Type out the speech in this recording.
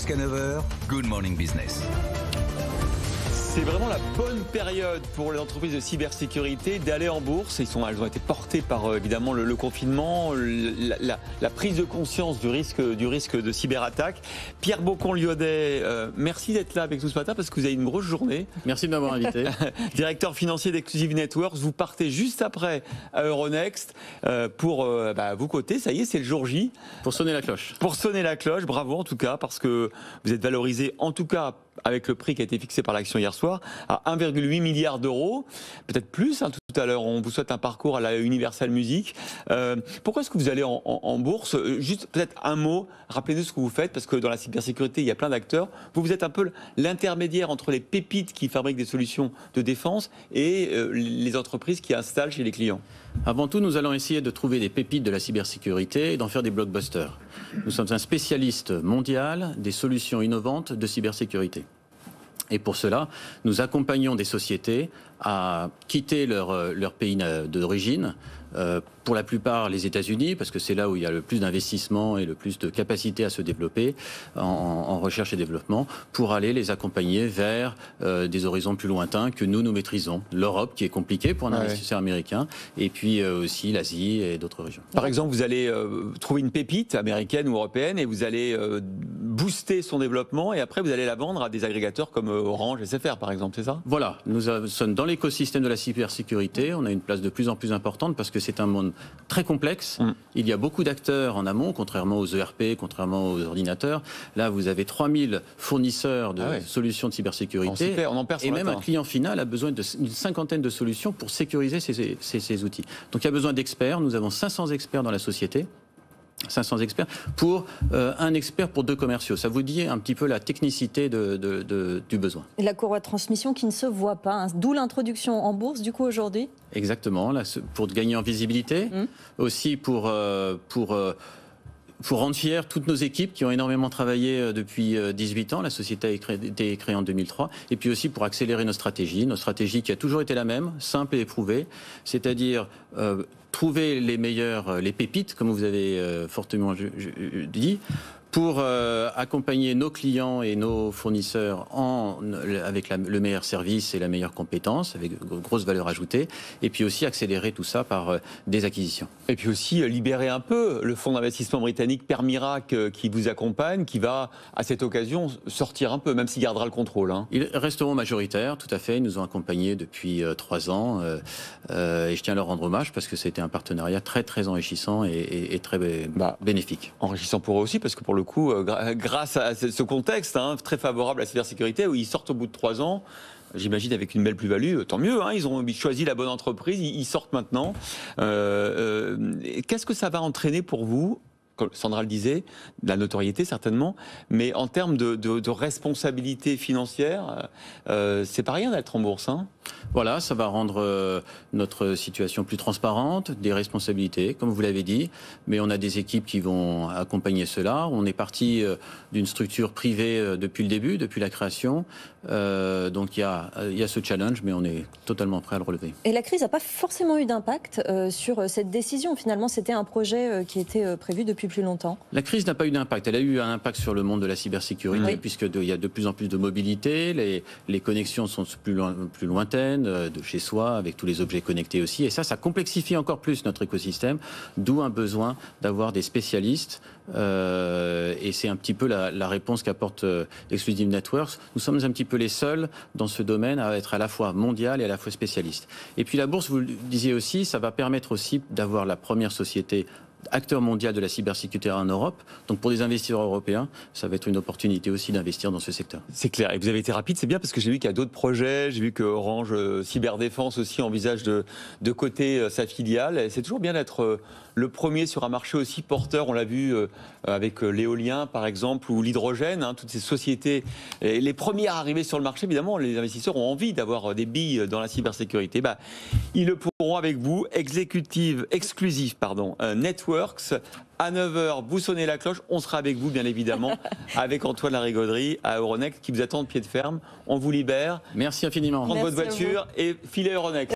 Jusqu'à 9h, Good Morning Business. C'est vraiment la bonne période pour les entreprises de cybersécurité d'aller en bourse. Elles ont été portées par évidemment le confinement, la prise de conscience du risque de cyberattaque. Pierre Boccon-Liaudet, merci d'être là avec nous ce matin parce que vous avez une grosse journée. Merci de m'avoir invité. Directeur financier d'Exclusive Networks, vous partez juste après à Euronext pour vous coter. Ça y est, c'est le jour J. Pour sonner la cloche. Pour sonner la cloche, bravo en tout cas, parce que vous êtes valorisé en tout cas avec le prix qui a été fixé par l'action hier soir, à 1,8 milliard d'euros, peut-être plus, tout à l'heure. On vous souhaite un parcours à la Universal Music. Pourquoi est-ce que vous allez en bourse? Juste peut-être un mot, rappelez-nous ce que vous faites, parce que dans la cybersécurité, il y a plein d'acteurs. Vous êtes un peu l'intermédiaire entre les pépites qui fabriquent des solutions de défense et les entreprises qui installent chez les clients. Avant tout, nous allons essayer de trouver des pépites de la cybersécurité et d'en faire des blockbusters. Nous sommes un spécialiste mondial des solutions innovantes de cybersécurité. Et pour cela, nous accompagnons des sociétés à quitter leur pays d'origine, pour la plupart les États-Unis, parce que c'est là où il y a le plus d'investissement et le plus de capacité à se développer en recherche et développement, pour aller les accompagner vers des horizons plus lointains que nous maîtrisons. L'Europe, qui est compliquée pour un investisseur américain, et puis aussi l'Asie et d'autres régions. Par exemple, vous allez trouver une pépite américaine ou européenne et vous allez booster son développement et après vous allez la vendre à des agrégateurs comme Orange, SFR par exemple, c'est ça? Voilà, nous sommes dans l'écosystème de la cybersécurité, on a une place de plus en plus importante parce que c'est un monde très complexe. Il y a beaucoup d'acteurs en amont, contrairement aux ERP, contrairement aux ordinateurs. Là, vous avez 3000 fournisseurs de solutions de cybersécurité. Et même un client final a besoin d'une cinquantaine de solutions pour sécuriser ces outils. Donc il y a besoin d'experts. Nous avons 500 experts dans la société. 500 experts pour un expert pour 2 commerciaux. Ça vous dit un petit peu la technicité du besoin. Et la courroie de transmission qui ne se voit pas, hein. D'où l'introduction en bourse du coup aujourd'hui. Exactement, là, pour gagner en visibilité, aussi pour rendre fiers toutes nos équipes qui ont énormément travaillé depuis 18 ans. La société a été créée en 2003. Et puis aussi pour accélérer nos stratégies qui a toujours été la même, simple et éprouvée, c'est-à-dire trouver les meilleurs, les pépites, comme vous avez fortement dit, pour accompagner nos clients et nos fournisseurs avec le meilleur service et la meilleure compétence, avec grosse valeur ajoutée, et puis aussi accélérer tout ça par des acquisitions. Et puis aussi libérer un peu le fonds d'investissement britannique Permirac qui vous accompagne, qui va à cette occasion sortir un peu, même s'il gardera le contrôle. Hein. Ils resteront majoritaires, tout à fait, ils nous ont accompagnés depuis 3 ans, et je tiens à leur rendre hommage parce que c'était un partenariat très très enrichissant et très bénéfique. Enrichissant pour eux aussi, parce que pour le coup, grâce à ce contexte très favorable à la cybersécurité, où ils sortent au bout de 3 ans, j'imagine avec une belle plus-value, tant mieux, ils ont choisi la bonne entreprise, ils sortent maintenant. Qu'est-ce que ça va entraîner pour vous? Comme Sandra le disait, de la notoriété certainement, mais en termes de responsabilité financière, c'est pas rien d'être en bourse. Voilà, ça va rendre notre situation plus transparente, des responsabilités, comme vous l'avez dit, mais on a des équipes qui vont accompagner cela. On est parti d'une structure privée depuis le début, depuis la création, donc il y a ce challenge, mais on est totalement prêt à le relever. Et la crise n'a pas forcément eu d'impact sur cette décision. Finalement, c'était un projet qui était prévu depuis plus longtemps. La crise n'a pas eu d'impact. Elle a eu un impact sur le monde de la cybersécurité, puisqu'il y a de plus en plus de mobilité, les connexions sont plus lointaines, de chez soi, avec tous les objets connectés aussi. Et ça complexifie encore plus notre écosystème, d'où un besoin d'avoir des spécialistes. Et c'est un petit peu la réponse qu'apporte Exclusive Networks. Nous sommes un petit peu les seuls dans ce domaine à être à la fois mondial et à la fois spécialiste. Et puis la bourse, vous le disiez aussi, ça va permettre aussi d'avoir la première société acteur mondial de la cybersécurité en Europe. Donc pour des investisseurs européens, ça va être une opportunité aussi d'investir dans ce secteur. C'est clair. Et vous avez été rapide, c'est bien parce que j'ai vu qu'il y a d'autres projets. J'ai vu que Orange Cyberdéfense aussi envisage de coter sa filiale. C'est toujours bien d'être le premier sur un marché aussi porteur. On l'a vu avec l'éolien par exemple ou l'hydrogène. Toutes ces sociétés, les premières à arriver sur le marché, évidemment, les investisseurs ont envie d'avoir des billes dans la cybersécurité. Ils le pourront avec vous. Exclusive, Networks. À 9h, vous sonnez la cloche, on sera avec vous bien évidemment, avec Antoine Larigauderie à Euronext qui vous attend de pied de ferme. On vous libère. Merci infiniment. Prendre votre voiture et filer Euronext.